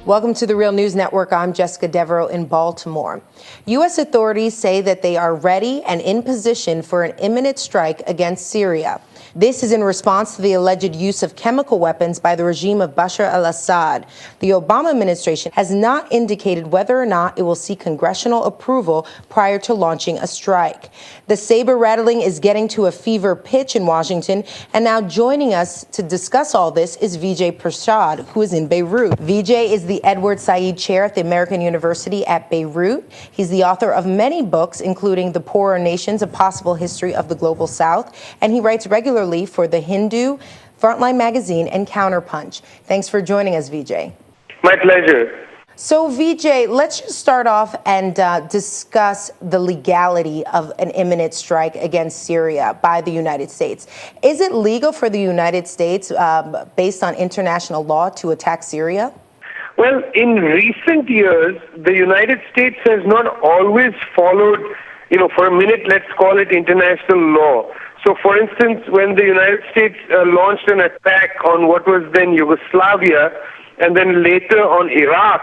Welcome to the Real News Network. I'm Jessica Devereaux in Baltimore. U.S. authorities say that they are ready and in position for an imminent strike against Syria. This is in response to the alleged use of chemical weapons by the regime of Bashar al-Assad. The Obama administration has not indicated whether or not it will seek congressional approval prior to launching a strike. The saber rattling is getting to a fever pitch in Washington, and now joining us to discuss all this is Vijay Prashad, who is in Beirut. Vijay is the Edward Said Chair at the American University at Beirut. He's the author of many books, including The Poorer Nations, A Possible History of the Global South, and he writes regularly for The Hindu, Frontline Magazine, and Counterpunch. Thanks for joining us, Vijay. My pleasure. So, Vijay, let's just start off and discuss the legality of an imminent strike against Syria by the United States. Is it legal for the United States, based on international law, to attack Syria? Well, in recent years, the United States has not always followed, for a minute, let's call it international law. So, for instance, when the United States launched an attack on what was then Yugoslavia and then later on Iraq,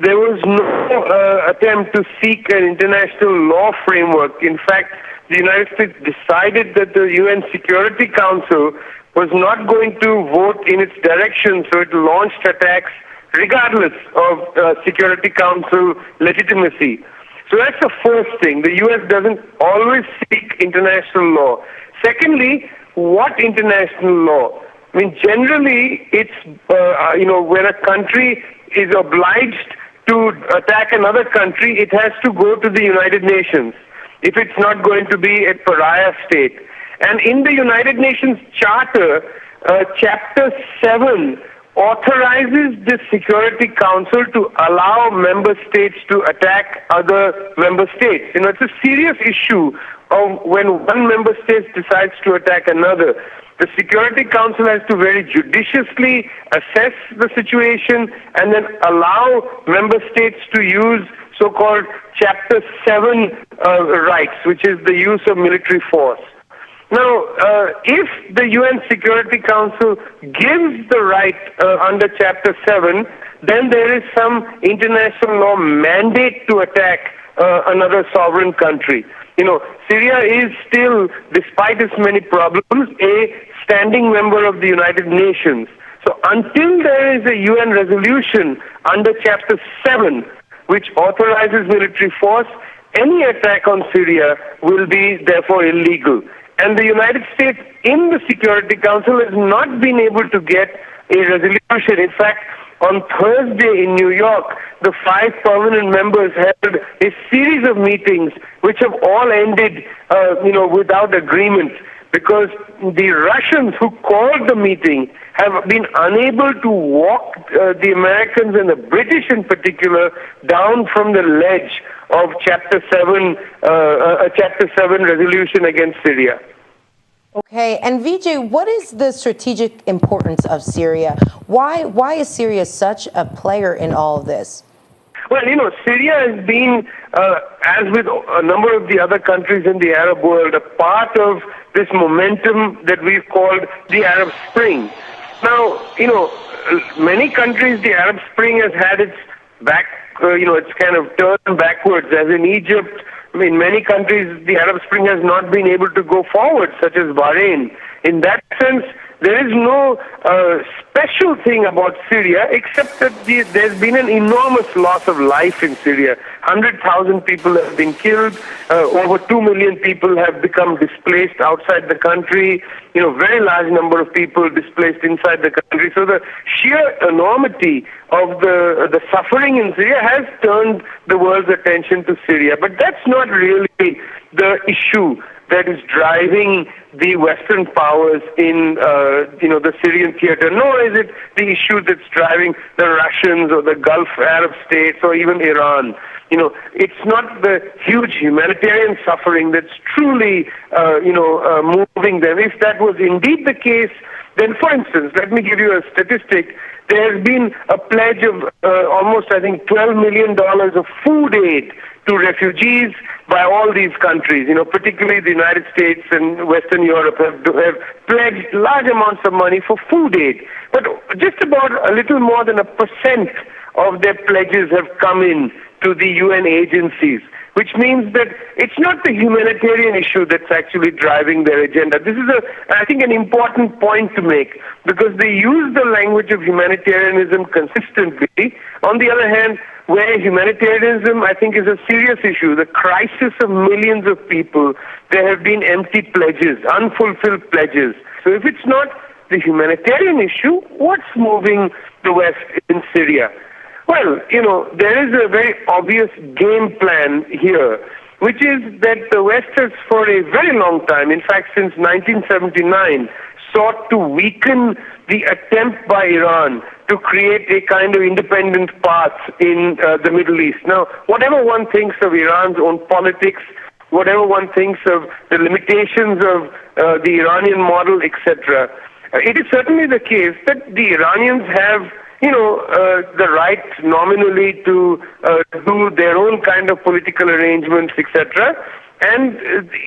there was no attempt to seek an international law framework. In fact, the United States decided that the UN Security Council was not going to vote in its direction, so it launched attacks regardless of Security Council legitimacy. So that's the first thing. The U.S. doesn't always seek international law. Secondly, what international law? I mean, generally, it's, when a country is obliged to attack another country, it has to go to the United Nations if it's not going to be a pariah state. And in the United Nations Charter, Chapter 7 authorizes the Security Council to allow member states to attack other member states. It's a serious issue of when one member state decides to attack another. The Security Council has to very judiciously assess the situation and then allow member states to use so-called Chapter 7 rights, which is the use of military force. Now, if the UN Security Council gives the right under Chapter 7, then there is some international law mandate to attack another sovereign country. Syria is still, despite its many problems, a standing member of the United Nations. So until there is a UN resolution under Chapter 7, which authorizes military force, any attack on Syria will be therefore illegal. And the United States in the Security Council has not been able to get a resolution. In fact, on Thursday in New York, the 5 permanent members held a series of meetings which have all ended, without agreement, because the Russians who called the meeting have been unable to walk the Americans and the British in particular down from the ledge of Chapter 7, a Chapter 7 resolution against Syria. Okay, and Vijay, what is the strategic importance of Syria? Why is Syria such a player in all of this? Well, Syria has been, as with a number of the other countries in the Arab world, a part of this momentum that we've called the Arab Spring. Now, many countries, the Arab Spring has had its back, it's kind of turned backwards, as in Egypt. In many countries, the Arab Spring has not been able to go forward, such as Bahrain. In that sense, there is no special thing about Syria, except that there's been an enormous loss of life in Syria. 100,000 people have been killed. Over 2 million people have become displaced outside the country. Very large number of people displaced inside the country. So the sheer enormity of the suffering in Syria has turned the world's attention to Syria. But that's not really the issue that is driving the Western powers in, the Syrian theater, nor is it the issue that's driving the Russians or the Gulf Arab states or even Iran. It's not the huge humanitarian suffering that's truly, moving them. If that was indeed the case, then, for instance, let me give you a statistic. There has been a pledge of almost, I think, $12 million of food aid to refugees by all these countries, particularly the United States and Western Europe have pledged large amounts of money for food aid. But just about a little more than 1% of their pledges have come in to the UN agencies, which means that it's not the humanitarian issue that's actually driving their agenda. This is, I think, an important point to make, because they use the language of humanitarianism consistently. On the other hand, where humanitarianism, I think, is a serious issue, the crisis of millions of people, there have been empty pledges, unfulfilled pledges. So if it's not the humanitarian issue, what's moving the West in Syria? Well, there is a very obvious game plan here, which is that the West has for a very long time, in fact since 1979, sought to weaken the attempt by Iran to create a kind of independent path in the Middle East. Now, whatever one thinks of Iran's own politics, whatever one thinks of the limitations of the Iranian model, etc., it is certainly the case that the Iranians have the right nominally to do their own kind of political arrangements, etc. And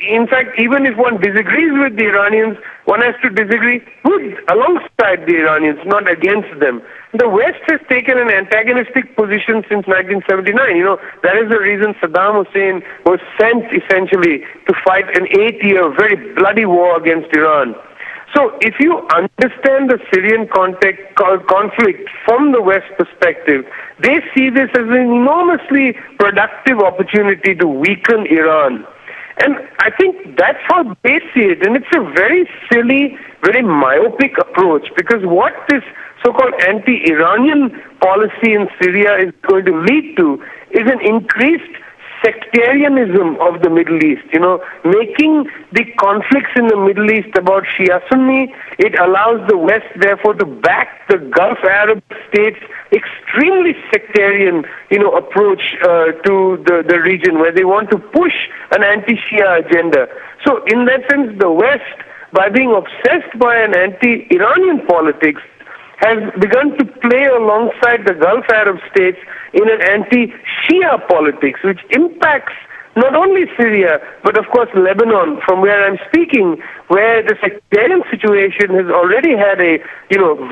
in fact, even if one disagrees with the Iranians, one has to disagree alongside the Iranians, not against them. The West has taken an antagonistic position since 1979. That is the reason Saddam Hussein was sent essentially to fight an 8-year, very bloody war against Iran. So if you understand the Syrian conflict from the West perspective, they see this as an enormously productive opportunity to weaken Iran. And I think that's how they see it. And it's a very silly, very myopic approach, because what this so-called anti-Iranian policy in Syria is going to lead to is an increased sectarianism of the Middle East, making the conflicts in the Middle East about Shia-Sunni. It allows the West, therefore, to back the Gulf Arab states' extremely sectarian, approach to the region, where they want to push an anti-Shia agenda. So, in that sense, the West, by being obsessed by an anti-Iranian politics, has begun to play alongside the Gulf Arab states in an anti-Shia politics, which impacts not only Syria, but of course Lebanon, from where I'm speaking, where the sectarian situation has already had a,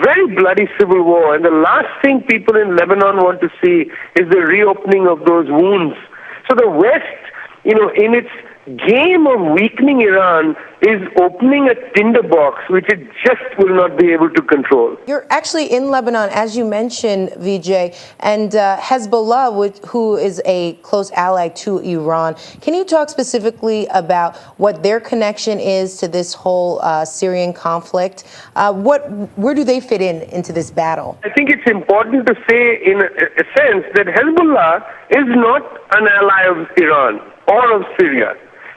very bloody civil war. And the last thing people in Lebanon want to see is the reopening of those wounds. So the West, in its game of weakening Iran, is opening a tinderbox which it just will not be able to control. You're actually in Lebanon, as you mentioned, Vijay, and Hezbollah, who is a close ally to Iran. Can you talk specifically about what their connection is to this whole Syrian conflict? Where do they fit into this battle? I think it's important to say, in a sense, that Hezbollah is not an ally of Iran or of Syria.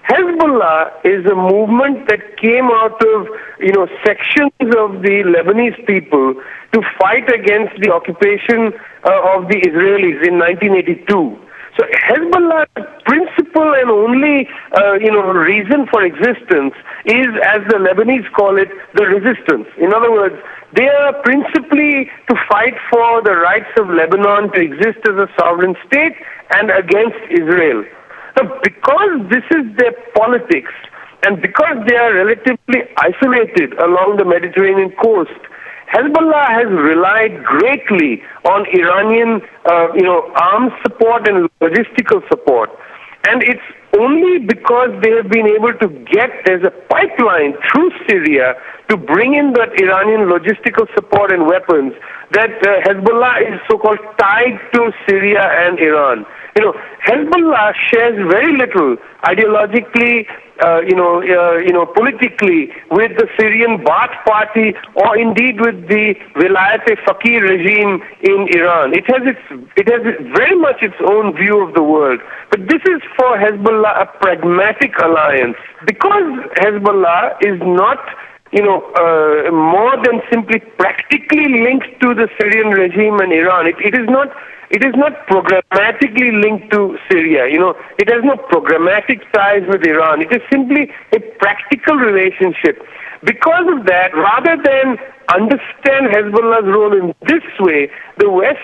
Hezbollah is a movement that came out of, sections of the Lebanese people to fight against the occupation of the Israelis in 1982. So Hezbollah's principal and only, reason for existence is, as the Lebanese call it, the resistance. In other words, they are principally to fight for the rights of Lebanon to exist as a sovereign state and against Israel. So because this is their politics, and because they are relatively isolated along the Mediterranean coast, Hezbollah has relied greatly on Iranian, arms support and logistical support. And it's only because they have been able to get, there's a pipeline through Syria to bring in that Iranian logistical support and weapons, that Hezbollah is so-called tied to Syria and Iran. Hezbollah shares very little ideologically, politically with the Syrian Ba'ath Party, or indeed with the Vilayat-e-Faqih regime in Iran. It has very much its own view of the world. But this is for Hezbollah a pragmatic alliance. Because Hezbollah is not more than simply practically linked to the Syrian regime and Iran. It is not programmatically linked to Syria. It has no programmatic ties with Iran. It is simply a practical relationship. Because of that, rather than understand Hezbollah's role in this way, the West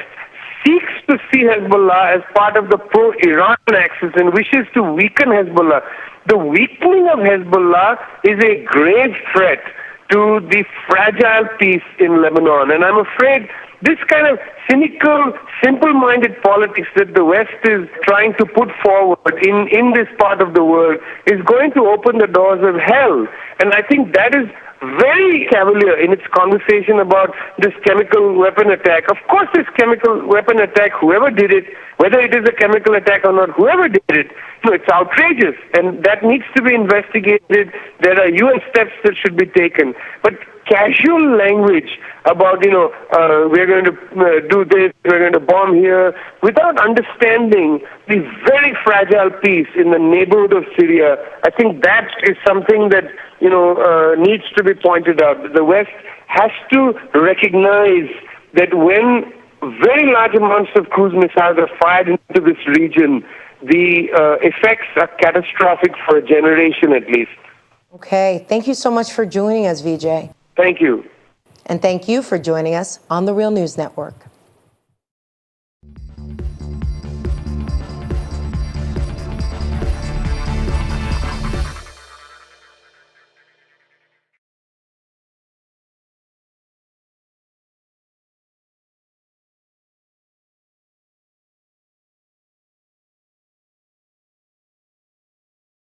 seeks to see Hezbollah as part of the pro-Iran axis and wishes to weaken Hezbollah. The weakening of Hezbollah is a grave threat to the fragile peace in Lebanon. And I'm afraid this kind of cynical, simple-minded politics that the West is trying to put forward in this part of the world is going to open the doors of hell. And I think that is very cavalier in its conversation about this chemical weapon attack. Of course, this chemical weapon attack, whoever did it, whether it is a chemical attack or not, whoever did it, it's outrageous, and that needs to be investigated. There are U.S. steps that should be taken. But casual language about, we're going to do this, we're going to bomb here, without understanding the very fragile peace in the neighborhood of Syria, I think that is something that, needs to be pointed out. The West has to recognize that when very large amounts of cruise missiles are fired into this region, the effects are catastrophic for a generation at least. Okay. Thank you so much for joining us, Vijay. Thank you. And thank you for joining us on the Real News Network.